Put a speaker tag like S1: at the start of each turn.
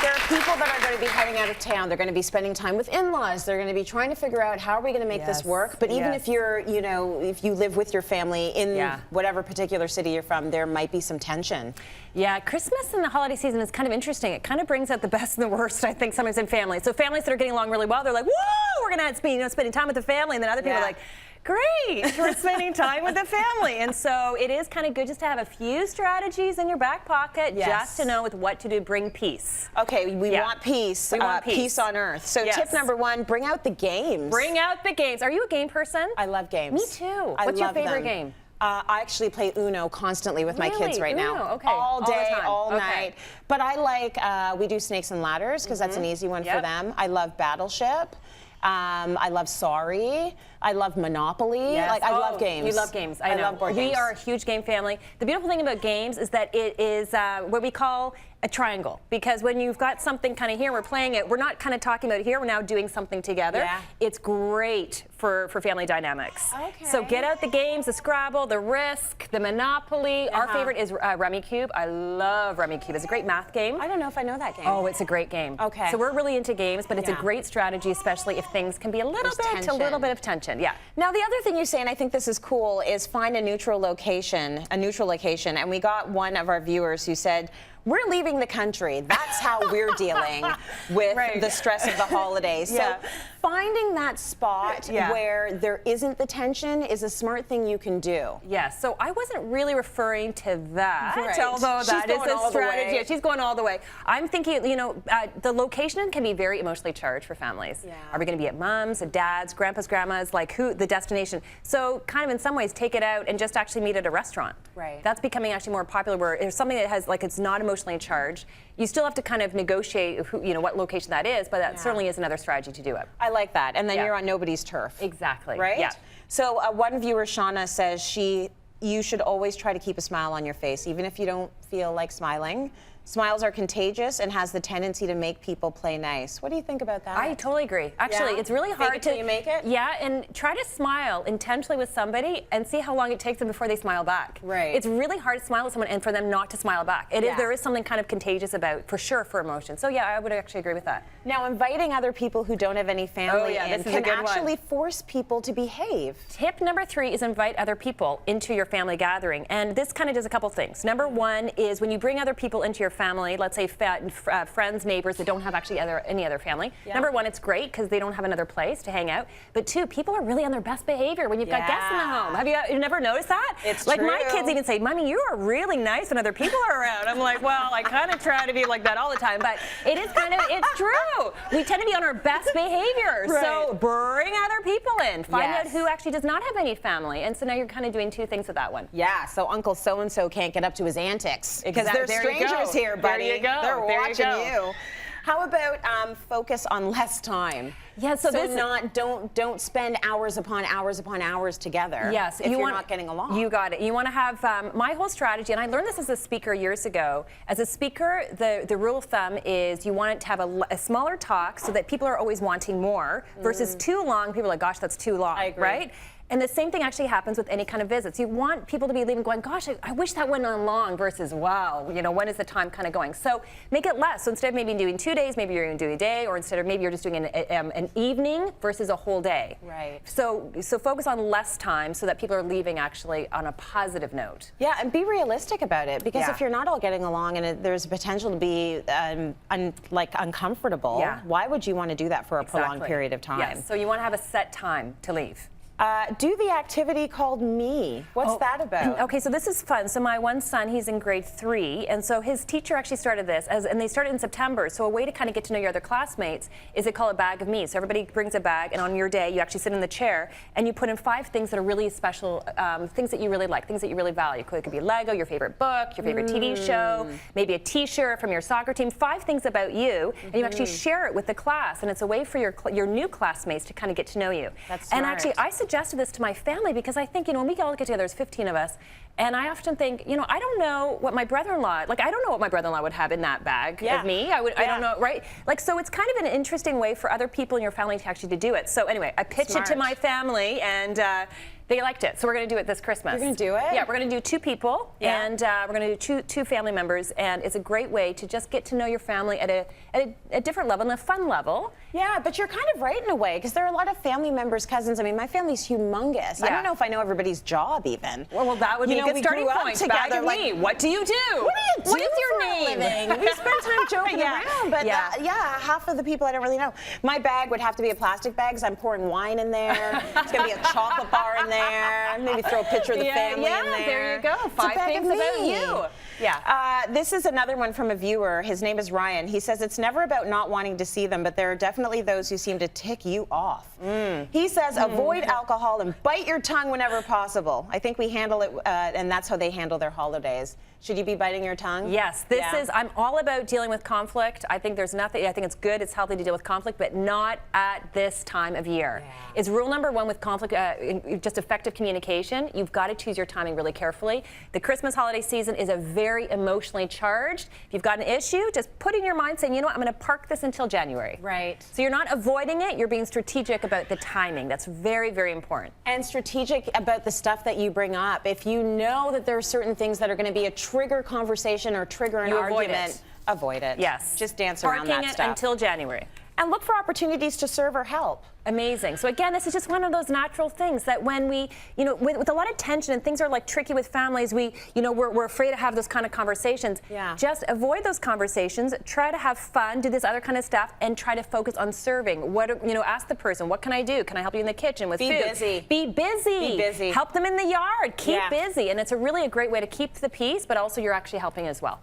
S1: There are people that are going to be heading out of town. They're going to be spending time with in-laws. They're going to be trying to figure out how are we going to make this work. But even if you're, you know, if you live with your family in whatever particular city you're from, there might be some tension.
S2: Yeah, Christmas and the holiday season is kind of interesting. It kind of brings out the best and the worst, I think, sometimes in families. So families that are getting along really well, they're like, whoa, we're going to be spending time with the family. And then other people are like, great, we're spending time with the family. And so it is kind of good just to have a few strategies in your back pocket just to know with what to do, bring peace.
S1: Okay, we want peace. We want peace on earth. So tip number one, bring out the games.
S2: Bring out the games. Are you a game person?
S1: I love games.
S2: Me too. What's your favorite game?
S1: I actually play Uno constantly with my kids right now.
S2: Okay.
S1: All day, all night. But I like, we do Snakes and Ladders because that's an easy one for them. I love Battleship. I love Sorry. I love Monopoly. Like, I love games.
S2: You love games. I know.
S1: love board games.
S2: We are a huge game family. The beautiful thing about games is that it is what we call a triangle, because when you've got something kind of here, we're playing it, we're not kind of talking about it here, we're now doing something together. It's great for family dynamics. So get out the games, the Scrabble, the Risk, the Monopoly. Our favorite is Rummy Cube. I love Rummy Cube. It's a great math game.
S1: I don't know if I know that game.
S2: Oh, it's a great game. Okay. So we're really into games, but it's a great strategy, especially if things can be a little bit of tension. Yeah.
S1: Now the other thing you say, and I think this is cool, is find a neutral location, and we got one of our viewers who said, we're leaving the country. That's how we're dealing with the stress of the holidays. So finding that spot where there isn't the tension is a smart thing you can do.
S2: Yes. So I wasn't really referring to that, although that is a strategy. She's going all the way. I'm thinking, you know, the location can be very emotionally charged for families. Are we going to be at mom's, at dad's, grandpa's, grandma's, like who, the destination? So kind of in some ways take it out and just actually meet at a restaurant. That's becoming actually more popular where there's something that has, like, it's not emotionally charged. You still have to kind of negotiate who, you know, what location that is, but that certainly is another strategy to do it.
S1: I like that. And then you're on nobody's turf.
S2: Exactly.
S1: Right?
S2: Yeah.
S1: So one viewer, Shauna, says you should always try to keep a smile on your face, even if you don't feel like smiling. Smiles are contagious and has the tendency to make people play nice. What do you think about that?
S2: I totally agree. Actually, it's really hard
S1: Fake it till you make it?
S2: Yeah, and try to smile intentionally with somebody and see how long it takes them before they smile back. It's really hard to smile with someone and for them not to smile back. There is something kind of contagious about, for sure, for emotion. So yeah, I would actually agree with that.
S1: Now, inviting other people who don't have any family in can actually force people to behave.
S2: Tip number 3 is invite other people into your family gathering. And this kind of does a couple things. Number 1 is when you bring other people into your family, let's say friends, neighbors that don't have actually any other family. Number 1, it's great because they don't have another place to hang out. But 2, people are really on their best behavior when you've got guests in the home. Have you never noticed that?
S1: It's
S2: like
S1: true.
S2: My kids even say, Mommy, you are really nice when other people are around. I'm like, well, I kind of try to be like that all the time, but it is kind of, it's true. We tend to be on our best behavior. So bring other people in. Find out who actually does not have any family. And so now you're kind of doing 2 things with that one.
S1: Yeah, so Uncle so-and-so can't get up to his antics. Because there's strangers here, buddy.
S2: There you go.
S1: They're watching you. How about focus on less time?
S2: Yeah, so
S1: don't spend hours upon hours together.
S2: Yes,
S1: if you're not getting along.
S2: You got it. You want to have my whole strategy, and I learned this as a speaker years ago. As a speaker, the rule of thumb is you want it to have a smaller talk so that people are always wanting more versus too long. People are like, gosh, that's too long.
S1: I agree.
S2: Right? And the same thing actually happens with any kind of visits. You want people to be leaving going, gosh, I wish that went on long versus, wow, you know, when is the time kind of going? So make it less. So instead of maybe doing 2 days, maybe you're going to do a day, or instead of maybe you're just doing an evening versus a whole day.
S1: Right.
S2: So focus on less time so that people are leaving actually on a positive note.
S1: Yeah, and be realistic about it, because if you're not all getting along and there's a potential to be uncomfortable, why would you want to do that for a prolonged period of time?
S2: Yes. So you want to have a set time to leave.
S1: Do the activity called Me. What's that about?
S2: Okay, so this is fun. So my one son, he's in grade 3, and so his teacher actually started this, and they started in September. So a way to kind of get to know your other classmates is they call it a bag of me. So everybody brings a bag, and on your day, you actually sit in the chair, and you put in 5 things that are really special, things that you really like, things that you really value. It could be Lego, your favorite book, your favorite TV show, maybe a T-shirt from your soccer team. 5 things about you, and you actually share it with the class, and it's a way for your new classmates to kind of get to know you.
S1: That's smart.
S2: And actually, I suggested this to my family because I think, you know, when we all get together, there's 15 of us, And I often think, you know, I don't know what my brother-in-law, like I don't know what my brother-in-law would have in that bag of me. I don't know, right? Like, so it's kind of an interesting way for other people in your family to actually to do it. So anyway, I pitched it to my family, and they liked it. So we're going to do it this Christmas.
S1: You're going to do it?
S2: Yeah, we're going to do 2 people, and we're going to do two family members, and it's a great way to just get to know your family at a different level and a fun level.
S1: Yeah, but you're kind of right in a way, because there are a lot of family members, cousins. I mean, my family's humongous. I don't know if I know everybody's job even.
S2: Well, that would be a good starting point. Bag of me. What do you do?
S1: What do you do
S2: What is your
S1: for a
S2: name?
S1: living? We spend time joking around, but half of the people I don't really know. My bag would have to be a plastic bag, because I'm pouring wine in there. It's going to be a chocolate bar in there. Maybe throw a picture of the family in there.
S2: There you go. 5 things about you.
S1: Yeah. This is another one from a viewer. His name is Ryan. He says, it's never about not wanting to see them, but there are definitely those who seem to tick you off. He says, avoid alcohol and bite your tongue whenever possible. I think we handle it, and that's how they handle their holidays. Should you be biting your tongue?
S2: Yes, I'm all about dealing with conflict. I think there's nothing, I think it's good, it's healthy to deal with conflict, but not at this time of year. Is rule number 1 with conflict, just effective communication. You've got to choose your timing really carefully. The Christmas holiday season is a very emotionally charged. If you've got an issue, just put in your mind saying, you know what, I'm going to park this until January.
S1: Right.
S2: So you're not avoiding it, you're being strategic about the timing. That's very, very important.
S1: And strategic about the stuff that you bring up. If you know that there are certain things that are going to be a trigger conversation or trigger an argument, avoid it.
S2: Yes.
S1: Just dance around that stuff.
S2: Parking it until January.
S1: And look for opportunities to serve or help.
S2: Amazing. So again, this is just one of those natural things that when we, you know, with a lot of tension and things are like tricky with families, we're afraid to have those kind of conversations. Just avoid those conversations. Try to have fun, do this other kind of stuff, and try to focus on serving. Ask the person, what can I do? Can I help you in the kitchen with food?
S1: Be busy.
S2: Be busy.
S1: Be busy.
S2: Help them in the yard. Keep busy. And it's really a great way to keep the peace, but also you're actually helping as well.